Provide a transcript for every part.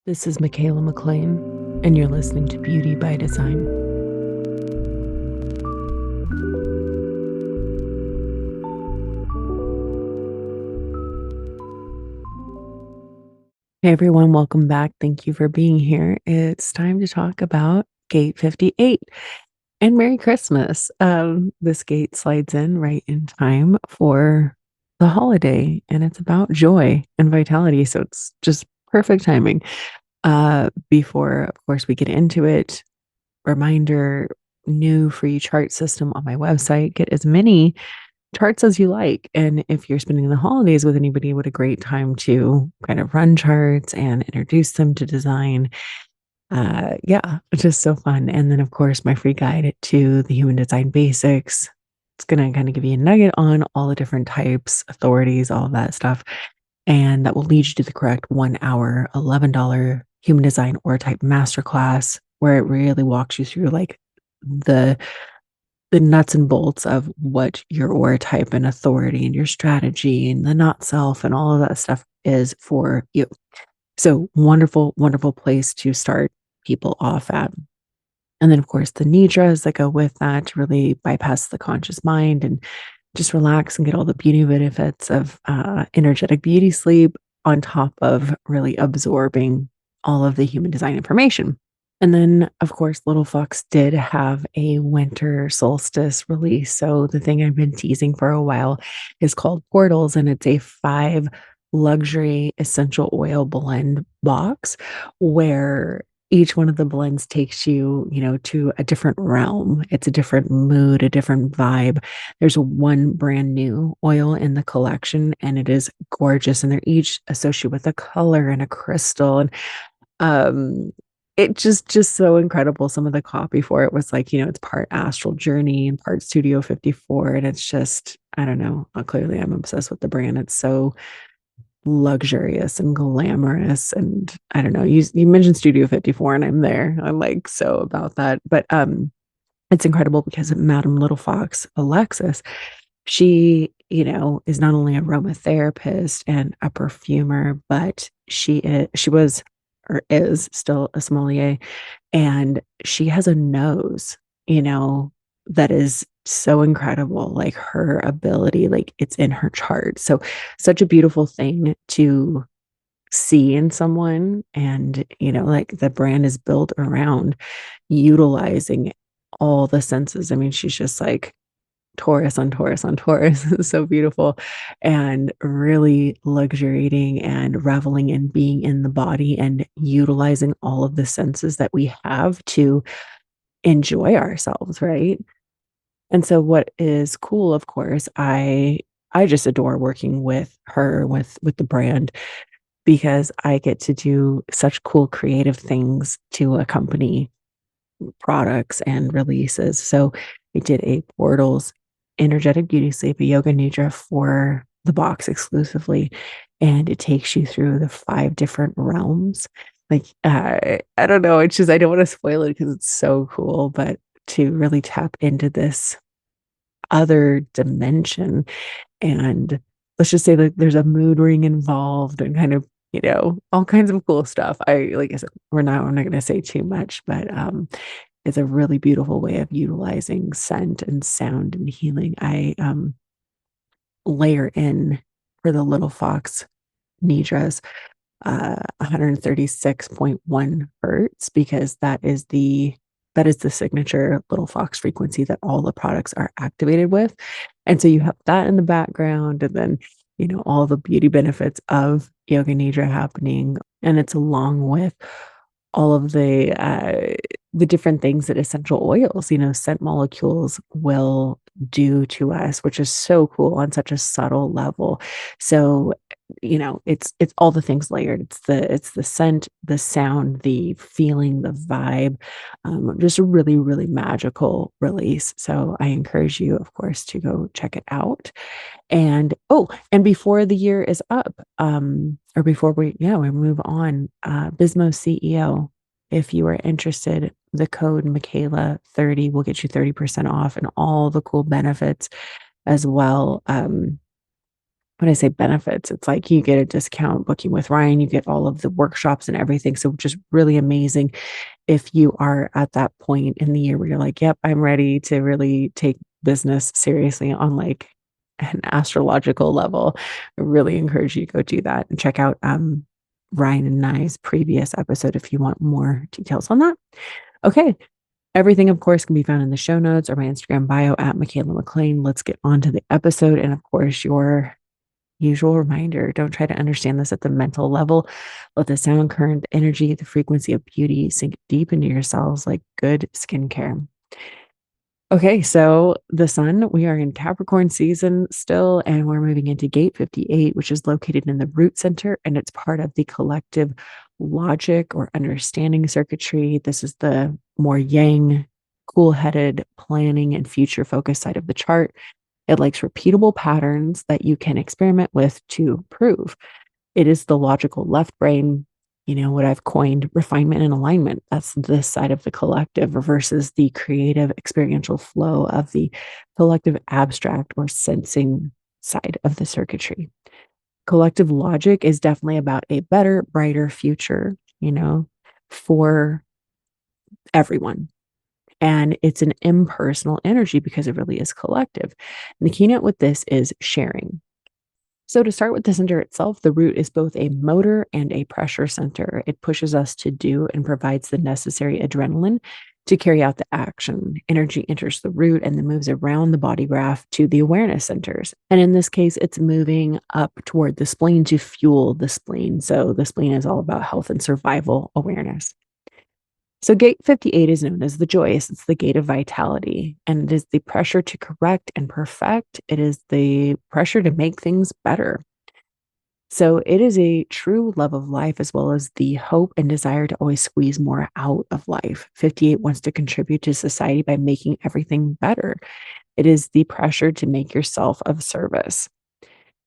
This is Michaela McLean, and you're listening to Beauty by Design. Hey everyone, welcome back. Thank you for being here. It's time to talk about Gate 58 and Merry Christmas. This gate slides in right in time for the holiday, and it's about joy and vitality. So it's just perfect timing. Before, of course, we get into it, reminder, new free chart system on my website. Get as many charts as you like. And if you're spending the holidays with anybody, what a great time to kind of run charts and introduce them to design. Yeah, it's just so fun. And then, of course, my free guide to the human design basics. It's going to kind of give you a nugget on all the different types, authorities, all of that stuff. And that will lead you to the correct 1 hour, $11 human design or type masterclass, where it really walks you through like the the nuts and bolts of what your aura type and authority and your strategy and the not self and all of that stuff is for you. So wonderful, wonderful place to start people off at. And then, of course, the nidras that go with that to really bypass the conscious mind and just relax and get all the beauty benefits of energetic beauty sleep on top of really absorbing all of the human design information. And then, of course, Little Fox did have a winter solstice release. So the thing I've been teasing for a while is called Portals, and it's a 5 luxury essential oil blend box where each one of the blends takes you, to a different realm. It's a different mood, a different vibe. There's one brand new oil in the collection, and it is gorgeous. And they're each associated with a color and a crystal. And um, it just so incredible. Some of the copy for it was like, it's part Astral Journey and part Studio 54. And it's just, I don't know. Clearly I'm obsessed with the brand. It's so luxurious and glamorous. And I don't know. You mentioned Studio 54 and I'm there. I'm like so about that. But it's incredible because Madame Little Fox, Alexis, she, is not only a aromatherapist and a perfumer, but she was or is still a sommelier, and she has a nose, that is so incredible. Like her ability, like it's in her chart. So such a beautiful thing to see in someone. And, like the brand is built around utilizing all the senses. I mean, she's just like Taurus on Taurus on Taurus. So beautiful and really luxuriating and reveling in being in the body and utilizing all of the senses that we have to enjoy ourselves, right? And so what is cool, of course, I just adore working with her with the brand because I get to do such cool creative things to accompany products and releases. So we did a Portals energetic beauty sleep, a yoga nidra for the box exclusively. And it takes you through the 5 different realms. Like, I don't know. It's just, I don't want to spoil it because it's so cool, but to really tap into this other dimension. And let's just say that there's a mood ring involved and kind of, all kinds of cool stuff. Like I said, I'm not going to say too much, but it's a really beautiful way of utilizing scent and sound and healing. I layer in for the Little Fox nidras 136.1 hertz because that is the signature Little Fox frequency that all the products are activated with. And so you have that in the background, and then all the beauty benefits of yoga nidra happening, and it's along with all of the different things that essential oils, scent molecules will do to us, which is so cool on such a subtle level. So, it's all the things layered. It's the scent, the sound, the feeling, the vibe, just a really, really magical release. So I encourage you, of course, to go check it out. And before the year is up, or before we move on, Bismo CEO, if you are interested, the code Michaela 30 will get you 30% off and all the cool benefits as well. when I say benefits, it's like you get a discount booking with Ryan, you get all of the workshops and everything. So just really amazing if you are at that point in the year where you're like, yep, I'm ready to really take business seriously on like an astrological level. I really encourage you to go do that and check out Ryan and I's previous episode if you want more details on that. Okay. Everything, of course, can be found in the show notes or my Instagram bio at Michaela McLean. Let's get on to the episode. And of course, your usual reminder, don't try to understand this at the mental level. Let the sound current, energy, the frequency of beauty sink deep into your cells like good skincare. Okay, so the sun, we are in Capricorn season still, and we're moving into gate 58, which is located in the root center, and it's part of the collective logic or understanding circuitry. This is the more yang, cool headed planning and future focused side of the chart. It likes repeatable patterns that you can experiment with to prove. It is the logical left brain, what I've coined refinement and alignment. That's this side of the collective versus the creative experiential flow of the collective abstract or sensing side of the circuitry. Collective logic is definitely about a better, brighter future, for everyone. And it's an impersonal energy because it really is collective. And the keynote with this is sharing. So, to start with the center itself, the root is both a motor and a pressure center. It pushes us to do and provides the necessary adrenaline to carry out the action. Energy enters the root and then moves around the body graph to the awareness centers. And in this case, it's moving up toward the spleen to fuel the spleen. So, the spleen is all about health and survival awareness. So, gate 58 is known as the joyous. It's the gate of vitality, and it is the pressure to correct and perfect. It is the pressure to make things better. So, it is a true love of life as well as the hope and desire to always squeeze more out of life. 58 wants to contribute to society by making everything better. It is the pressure to make yourself of service.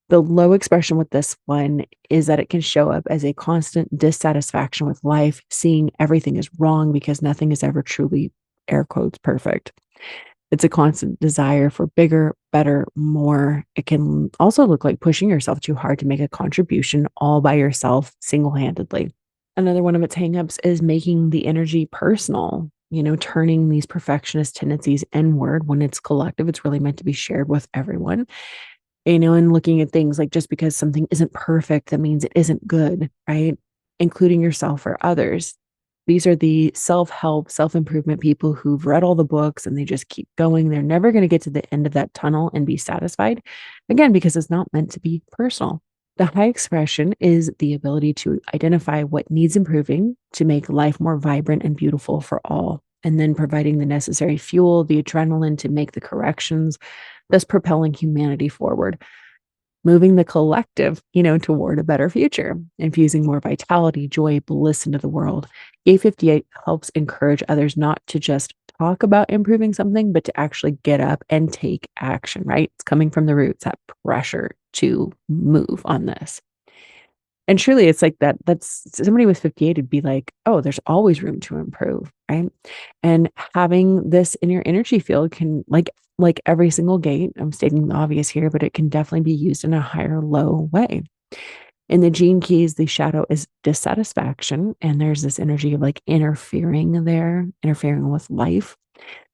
The low expression with this one is that it can show up as a constant dissatisfaction with life, seeing everything is wrong because nothing is ever truly, air quotes, perfect. It's a constant desire for bigger, better, more. It can also look like pushing yourself too hard to make a contribution all by yourself, single handedly. Another one of its hangups is making the energy personal, turning these perfectionist tendencies inward. When it's collective, it's really meant to be shared with everyone, and looking at things like just because something isn't perfect, that means it isn't good, right? Including yourself or others. These are the self-help, self-improvement people who've read all the books and they just keep going. They're never going to get to the end of that tunnel and be satisfied. Again, because it's not meant to be personal. The high expression is the ability to identify what needs improving to make life more vibrant and beautiful for all, and then providing the necessary fuel, the adrenaline to make the corrections, thus propelling humanity forward, moving the collective, toward a better future, infusing more vitality, joy, bliss into the world. A58 helps encourage others not to just talk about improving something, but to actually get up and take action, right? It's coming from the roots, that pressure to move on this. And truly, it's like that. That's somebody with 58 would be like, oh, there's always room to improve, right? And having this in your energy field can, like every single gate, I'm stating the obvious here, but it can definitely be used in a higher low way. In the gene keys, the shadow is dissatisfaction. And there's this energy of like interfering there, interfering with life.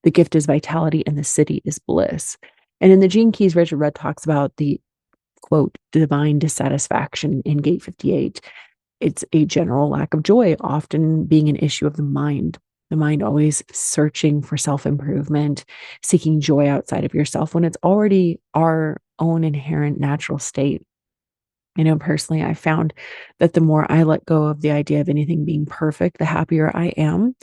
The gift is vitality, and the city is bliss. And in the gene keys, Richard Rudd talks about the quote, divine dissatisfaction in gate 58. It's a general lack of joy, often being an issue of the mind. The mind always searching for self improvement, seeking joy outside of yourself when it's already our own inherent natural state. Personally, I found that the more I let go of the idea of anything being perfect, the happier I am.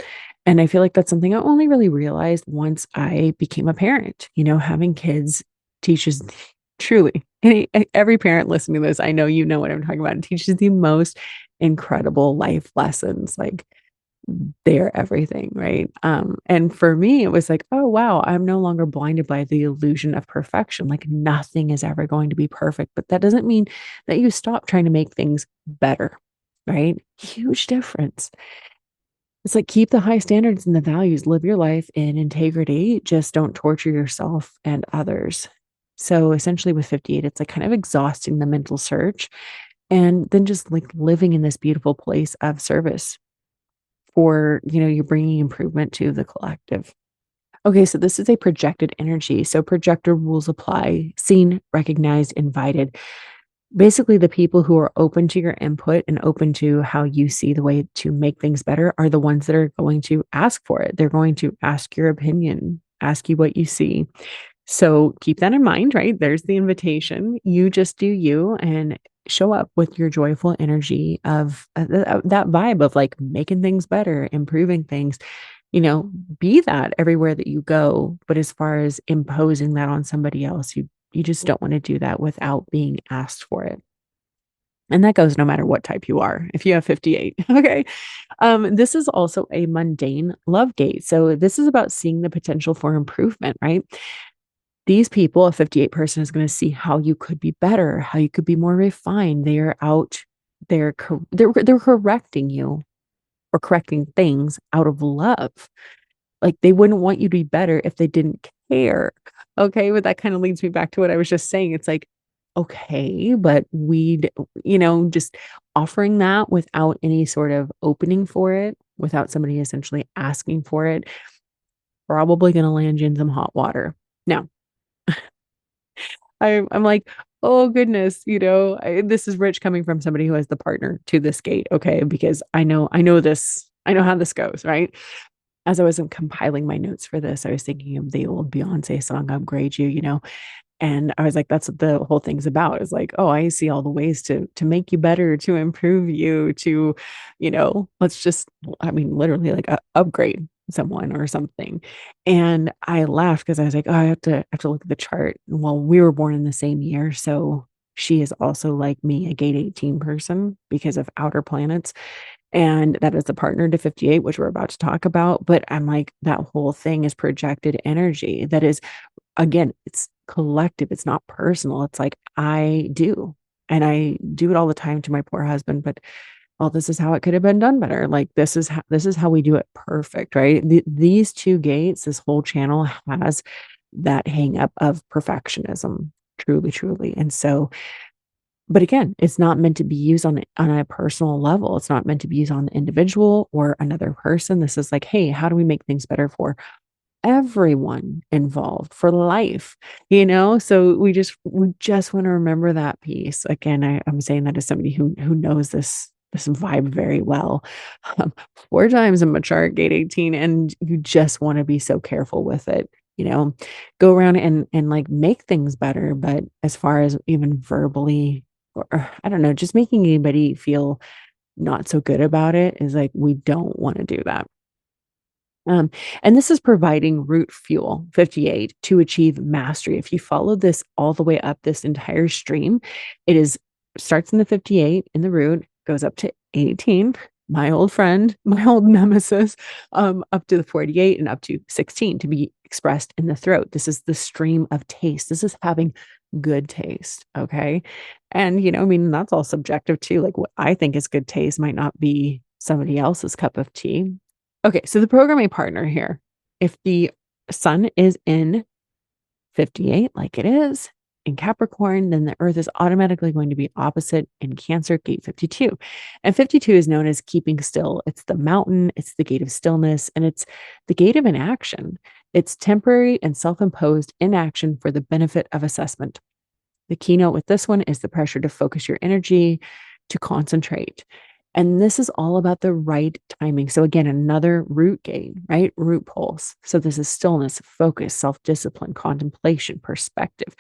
And I feel like that's something I only really realized once I became a parent. Having kids teaches truly every parent listening to this, I know you know what I'm talking about. It teaches the most incredible life lessons. Like they're everything, right? And for me, it was like, oh wow, I'm no longer blinded by the illusion of perfection. Like nothing is ever going to be perfect, but that doesn't mean that you stop trying to make things better, right? Huge difference. It's like keep the high standards and the values, live your life in integrity, just don't torture yourself and others. So essentially with 58, it's like kind of exhausting the mental search and then just like living in this beautiful place of service for, you're bringing improvement to the collective. Okay, so this is a projected energy. So projector rules apply, seen, recognized, invited. Basically, the people who are open to your input and open to how you see the way to make things better are the ones that are going to ask for it. They're going to ask your opinion, ask you what you see. So keep that in mind, right? There's the invitation. You just do you and show up with your joyful energy of that vibe of like making things better, improving things, you know, be that everywhere that you go. But as far as imposing that on somebody else, you just don't want to do that without being asked for it. And that goes no matter what type you are. If you have 58, okay. This is also a mundane love gate. So this is about seeing the potential for improvement, right? These people, a 58 person is going to see how you could be better, how you could be more refined. They are out, they're correcting you or correcting things out of love. Like, they wouldn't want you to be better if they didn't care. Okay, but that kind of leads me back to what I was just saying. It's like, okay, but just offering that without any sort of opening for it, without somebody essentially asking for it, probably going to land you in some hot water. Now, I'm like, oh goodness, this is rich coming from somebody who has the partner to this gate. Okay, because I know this, I know how this goes, right? As I was compiling my notes for this, I was thinking of the old Beyonce song, Upgrade You. And I was like, that's what the whole thing's about. Is like, oh, I see all the ways to make you better, to improve you, to, let's just, I mean, literally like upgrade someone or something. And I laughed because I was like, oh, I have to look at the chart. Well, we were born in the same year. So she is also like me, a gate 18 person because of outer planets. And that is the partner to 58, which we're about to talk about. But I'm like, that whole thing is projected energy. That is, again, it's collective. It's not personal. It's like, I do. And I do it all the time to my poor husband, but well, this is how it could have been done better. Like, this is how we do it perfect, right? These two gates, this whole channel has that hang up of perfectionism, truly, truly. And so, but again, it's not meant to be used on a personal level. It's not meant to be used on the individual or another person. This is like, hey, how do we make things better for everyone involved, for life? So we just want to remember that piece. Again, I'm saying that as somebody who knows this vibe very well. um, 4 times in my chart, gate 18, and you just want to be so careful with it. Go around and like make things better, but as far as even verbally, or I don't know, just making anybody feel not so good about it, is like, we don't want to do that. Um, and this is providing root fuel, 58, to achieve mastery. If you follow this all the way up this entire stream, it is starts in the 58 in the root, goes up to 18, my old friend, my old nemesis, up to the 48 and up to 16 to be expressed in the throat. This is the stream of taste. This is having good taste. Okay. And, I mean, that's all subjective too. Like, what I think is good taste might not be somebody else's cup of tea. Okay, so the programming partner here, if the sun is in 58, like it is in Capricorn, then the earth is automatically going to be opposite in Cancer, gate 52. And 52 is known as keeping still. It's the mountain, it's the gate of stillness, and it's the gate of inaction. It's temporary and self imposed inaction for the benefit of assessment. The keynote with this one is the pressure to focus your energy, to concentrate. And this is all about the right timing. So again, another root gate, right? Root pulse. So this is stillness, focus, self-discipline, contemplation, perspective.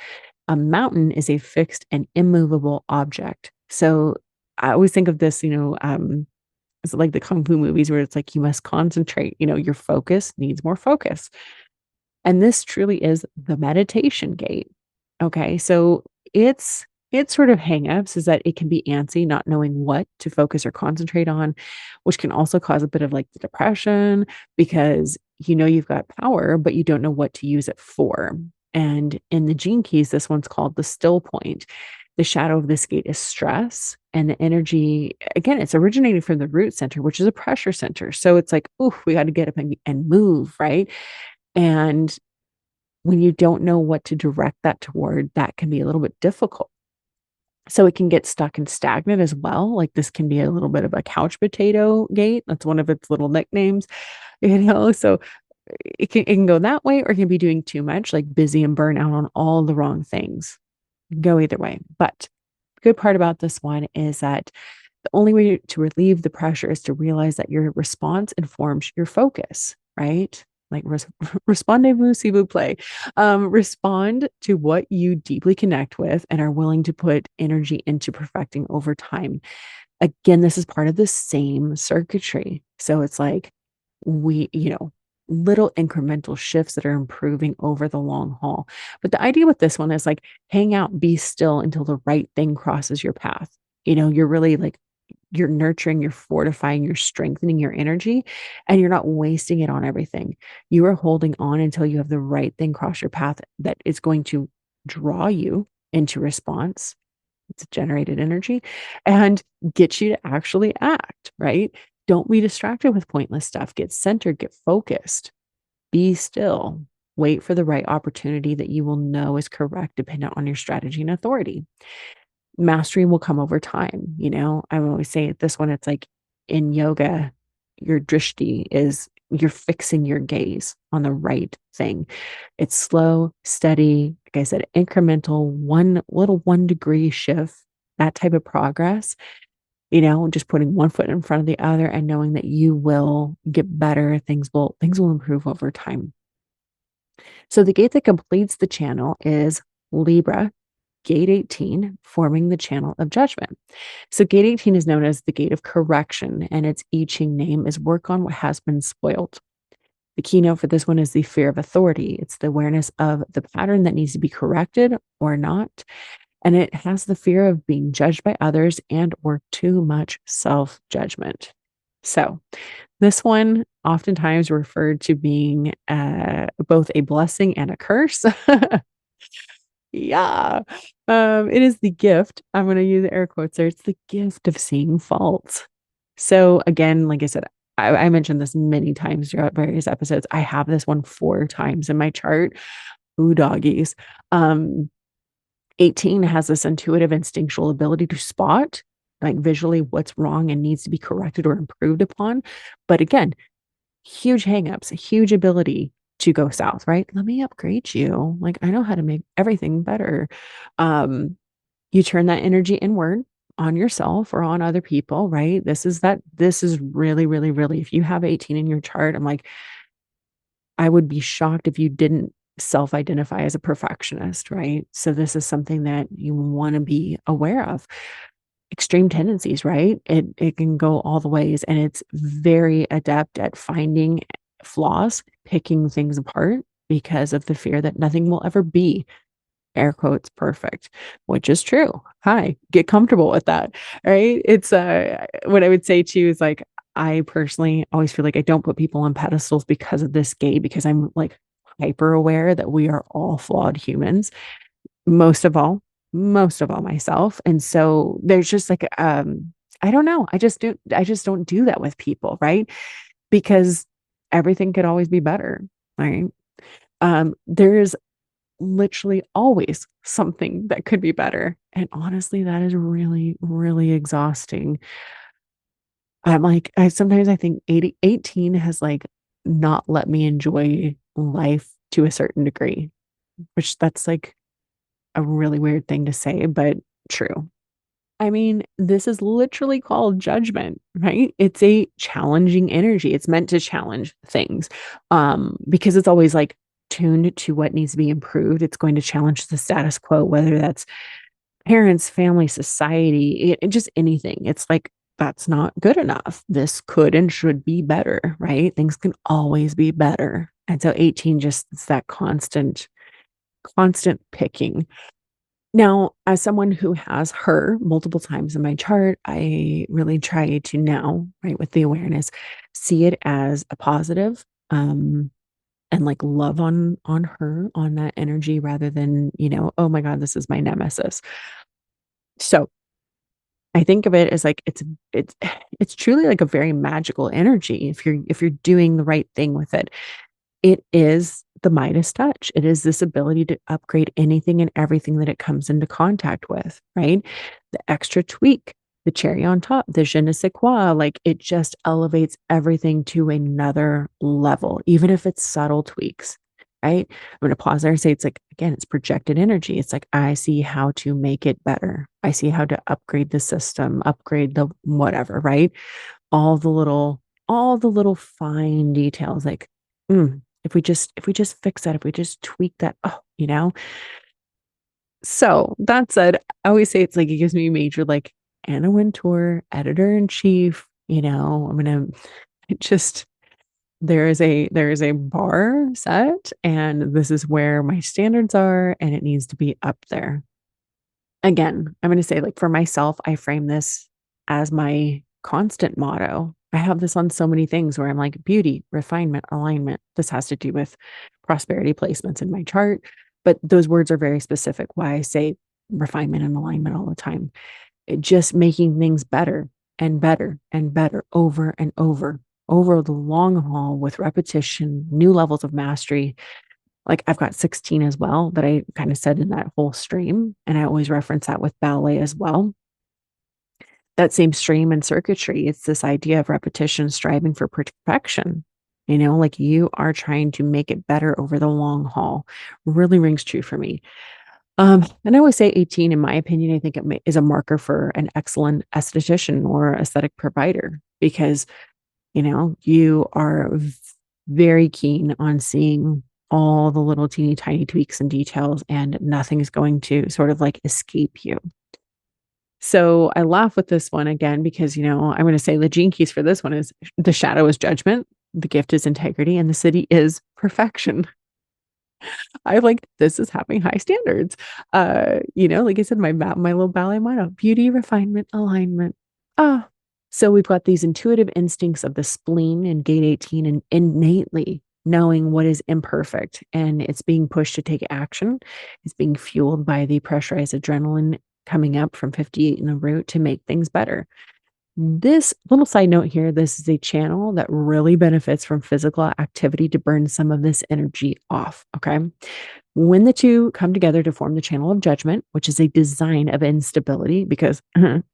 A mountain is a fixed and immovable object. So I always think of this, it's like the Kung Fu movies where it's like, you must concentrate, your focus needs more focus. And this truly is the meditation gate. Okay. So it's sort of hangups is that it can be antsy, not knowing what to focus or concentrate on, which can also cause a bit of like the depression because you've got power, but you don't know what to use it for. And in the gene keys, this one's called the still point. The shadow of this gate is stress, and the energy, again, it's originating from the root center, which is a pressure center. So it's like, oh, we got to get up and move, right? And when you don't know what to direct that toward, that can be a little bit difficult. So it can get stuck and stagnant as well. Like this can be a little bit of a couch potato gate. That's one of its little nicknames, So it can go that way, or it can be doing too much, like busy and burn out on all the wrong things. Go either way. But the good part about this one is that the only way to relieve the pressure is to realize that your response informs your focus, right? Like respondez-vous, s'il vous plaît. Respond to what you deeply connect with and are willing to put energy into perfecting over time. Again, this is part of the same circuitry. So it's like little incremental shifts that are improving over the long haul. But the idea with this one is like hang out, be still until the right thing crosses your path. You're really like you're nurturing, you're fortifying, you're strengthening your energy, and you're not wasting it on everything. You are holding on until you have the right thing cross your path that is going to draw you into response. It's generated energy and get you to actually act, right? Don't be distracted with pointless stuff. Get centered, get focused, be still, wait for the right opportunity that you will know is correct, dependent on your strategy and authority. Mastery will come over time. I always say this one, it's like in yoga, your drishti is you're fixing your gaze on the right thing. It's slow, steady, like I said, incremental, one little 1 degree shift, that type of progress, just putting one foot in front of the other and knowing that you will get better. Things will improve over time. So the gate that completes the channel is Libra, gate 18, forming the channel of judgment. So gate 18 is known as the gate of correction, and its I Ching name is work on what has been spoiled. The keynote for this one is the fear of authority. It's the awareness of the pattern that needs to be corrected or not. And it has the fear of being judged by others and or too much self-judgment. So this one oftentimes referred to being both a blessing and a curse. Yeah. It is the gift. I'm going to use air quotes there. It's the gift of seeing faults. So again, like I said, I mentioned this many times throughout various episodes. I have this one 4 times in my chart. Ooh, doggies. 18 has this intuitive instinctual ability to spot like visually what's wrong and needs to be corrected or improved upon. But again, huge hangups, a huge ability to go south, right? Let me upgrade you. Like I know how to make everything better. You turn that energy inward on yourself or on other people, right? This is really, really, really, if you have 18 in your chart, I'm like, I would be shocked if you didn't self-identify as a perfectionist, right? So this is something that you want to be aware of. Extreme tendencies, right? It can go all the ways, and it's very adept at finding flaws, picking things apart because of the fear that nothing will ever be air quotes perfect, which is true. Hi, get comfortable with that, right? It's what I would say too is like I personally always feel like I don't put people on pedestals because of this gate, because I'm like hyper aware that we are all flawed humans, most of all, most of all myself. And so there's just like I don't know. I just don't do that with people, right? Because everything could always be better, right? There's literally always something that could be better. And honestly, that is really, really exhausting. I'm like, sometimes I think 18 has like not let me enjoy life to a certain degree, which that's like a really weird thing to say, but true. I mean, this is literally called judgment, right? It's a challenging energy. It's meant to challenge things because it's always like tuned to what needs to be improved. It's going to challenge the status quo, whether that's parents, family, society, just anything. It's like, that's not good enough. This could and should be better, right? Things can always be better. And so 18 just it's that constant picking. Now, as someone who has her multiple times in my chart, I really try to now, right, with the awareness, see it as a positive, and like love on her, on that energy rather than, oh my God, this is my nemesis. So I think of it as like it's it's truly like a very magical energy if you're doing the right thing with it. It is the Midas touch. It is this ability to upgrade anything and everything that it comes into contact with, right? The extra tweak, the cherry on top, the je ne sais quoi, like it just elevates everything to another level, even if it's subtle tweaks, right? I'm going to pause there and say it's like, again, it's projected energy. It's like, I see how to make it better. I see how to upgrade the system, upgrade the whatever, right? All the little, all the little fine details, like, if we just fix that, if we just tweak that, So that said, I always say it's like it gives me major like Anna Wintour, editor in chief. I'm gonna it just there is a bar set, and this is where my standards are, and it needs to be up there. Again, I'm gonna say like for myself, I frame this as my constant motto. I have this on so many things where I'm like beauty, refinement, alignment. This has to do with prosperity placements in my chart, but those words are very specific. Why I say refinement and alignment all the time. Just making things better and better and better over and over the long haul with repetition, new levels of mastery. Like I've got 16 as well that I kind of said in that whole stream. And I always reference that with ballet as well. That same stream and circuitry, it's this idea of repetition, striving for perfection. Like you are trying to make it better over the long haul. Really rings true for me. And I always say 18, in my opinion, I think is a marker for an excellent esthetician or aesthetic provider because, you are very keen on seeing all the little teeny tiny tweaks and details, and nothing is going to sort of like escape you. So I laugh with this one again because, I'm going to say the gene keys for this one is the shadow is judgment, the gift is integrity, and the city is perfection. I like this is having high standards. Like I said, my little ballet motto, beauty, refinement, alignment. Ah. So we've got these intuitive instincts of the spleen in gate 18 and innately knowing what is imperfect and it's being pushed to take action. It's being fueled by the pressurized adrenaline coming up from 58 in the root to make things better. This little side note here, this is a channel that really benefits from physical activity to burn some of this energy off. Okay. When the two come together to form the channel of judgment, which is a design of instability because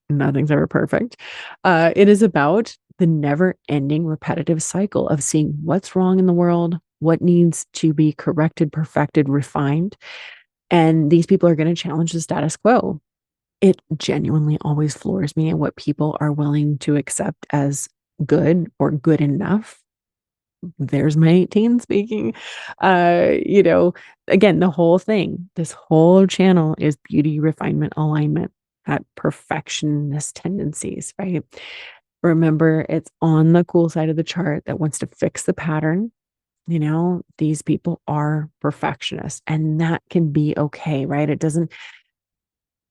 nothing's ever perfect, it is about the never ending repetitive cycle of seeing what's wrong in the world, what needs to be corrected, perfected, refined. And these people are going to challenge the status quo. It genuinely always floors me at what people are willing to accept as good or good enough. There's my 18 speaking. Again, the whole thing, this whole channel is beauty, refinement, alignment, at perfectionist tendencies, right? Remember, it's on the cool side of the chart that wants to fix the pattern. These people are perfectionists, and that can be okay, right? It doesn't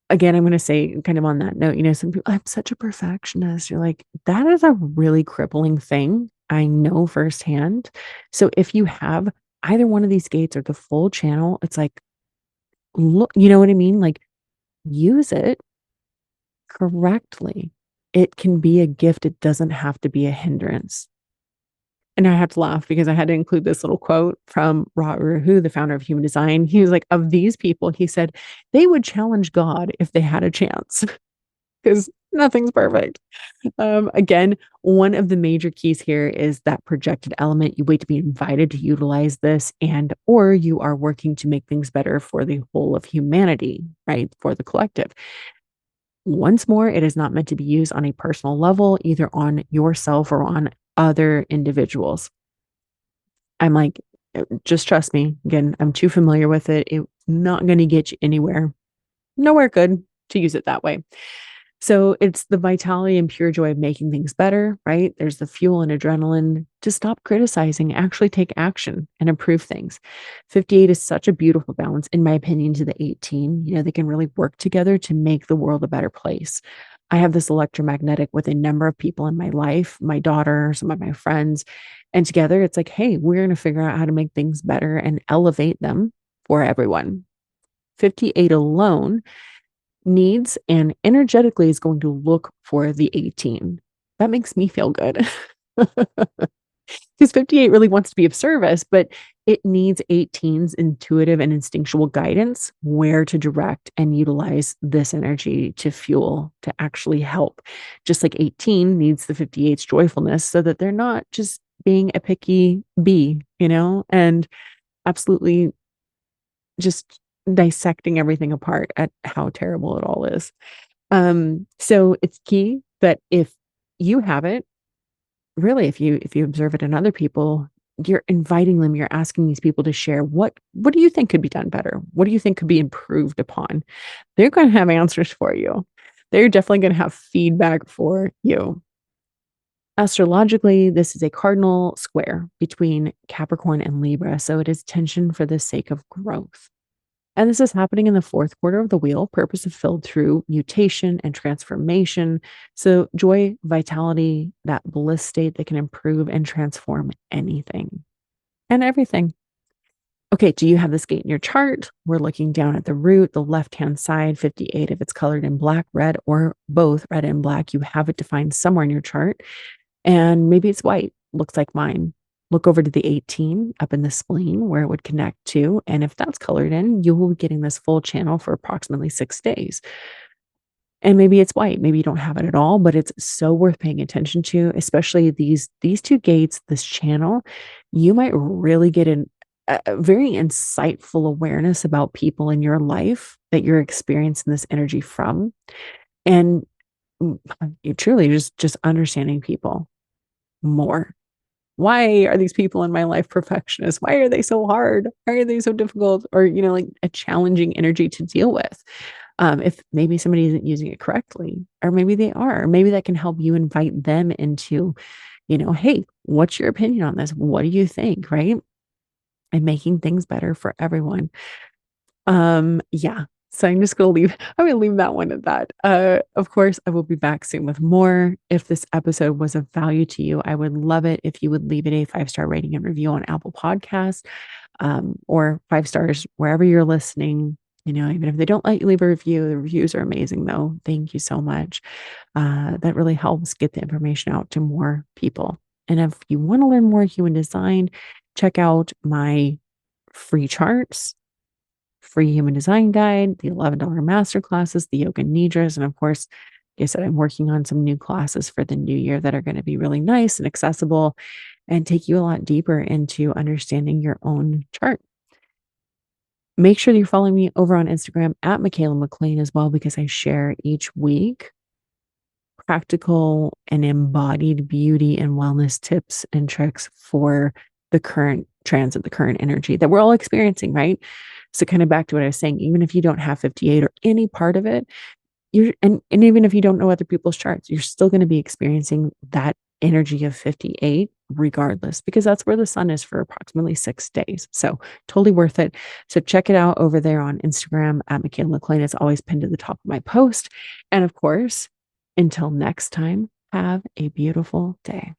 again, I'm going to say kind of on that note, some people, I'm such a perfectionist. You're like, that is a really crippling thing. I know firsthand. So if you have either one of these gates or the full channel, it's like, look, you know what I mean? Like, use it correctly. It can be a gift. It doesn't have to be a hindrance. And I have to laugh because I had to include this little quote from Ra Uru, the founder of human design. He was like, of these people, he said, they would challenge God if they had a chance because nothing's perfect. Again, one of the major keys here is that projected element. You wait to be invited to utilize this or you are working to make things better for the whole of humanity, right? For the collective. Once more, it is not meant to be used on a personal level, either on yourself or on other individuals. I'm like, just trust me. Again, I'm too familiar with it. It's not going to get you anywhere. Nowhere good to use it that way. So it's the vitality and pure joy of making things better, right? There's the fuel and adrenaline to stop criticizing, actually take action and improve things. 58 is such a beautiful balance, in my opinion, to the 18. They can really work together to make the world a better place. I have this electromagnetic with a number of people in my life, my daughter, some of my friends, and together it's like, hey, we're going to figure out how to make things better and elevate them for everyone. 58 alone needs and energetically is going to look for the 18. That makes me feel good. because 58 really wants to be of service, but it needs 18's intuitive and instinctual guidance where to direct and utilize this energy to fuel, to actually help. Just like 18 needs the 58's joyfulness so that they're not just being a picky bee, and absolutely just dissecting everything apart at how terrible it all is. So it's key that if you have it, really, if you observe it in other people, you're inviting them, you're asking these people to share what do you think could be done better? What do you think could be improved upon? They're going to have answers for you. They're definitely going to have feedback for you. Astrologically, this is a cardinal square between Capricorn and Libra, so it is tension for the sake of growth. And this is happening in the fourth quarter of the wheel, purpose is filled through mutation and transformation. So, joy, vitality, that bliss state that can improve and transform anything and everything. Okay, do you have this gate in your chart? We're looking down at the root, the left hand side, 58. If it's colored in black, red, or both red and black, you have it defined somewhere in your chart. And maybe it's white, looks like mine. Look over to the 18 up in the spleen where it would connect to. And if that's colored in, you will be getting this full channel for approximately 6 days. And maybe it's white, maybe you don't have it at all, but it's so worth paying attention to, especially these two gates, this channel. You might really get a very insightful awareness about people in your life that you're experiencing this energy from. And you truly just understanding people more. Why are these people in my life perfectionists? Why are they so hard? Why are they so difficult? Or, like a challenging energy to deal with. If maybe somebody isn't using it correctly, or maybe they are, maybe that can help you invite them into, hey, what's your opinion on this? What do you think? Right. And making things better for everyone. Yeah. So I'm gonna leave that one at that. Of course, I will be back soon with more. If this episode was of value to you, I would love it if you would leave it a 5-star rating and review on Apple Podcasts, or 5 stars wherever you're listening. Even if they don't let you leave a review, the reviews are amazing though. Thank you so much. That really helps get the information out to more people. And if you want to learn more human design, check out my free charts, free human design guide, the $11 master classes, the yoga nidras. And of course, like I said, I'm working on some new classes for the new year that are going to be really nice and accessible and take you a lot deeper into understanding your own chart. Make sure that you're following me over on Instagram at Michaela McLean as well, because I share each week practical and embodied beauty and wellness tips and tricks for the current transit, the current energy that we're all experiencing, right? So kind of back to what I was saying, even if you don't have 58 or any part of it, and even if you don't know other people's charts, you're still going to be experiencing that energy of 58 regardless, because that's where the sun is for approximately 6 days. So totally worth it. So check it out over there on Instagram at Michaela McLean. It's always pinned to the top of my post. And of course, until next time, have a beautiful day.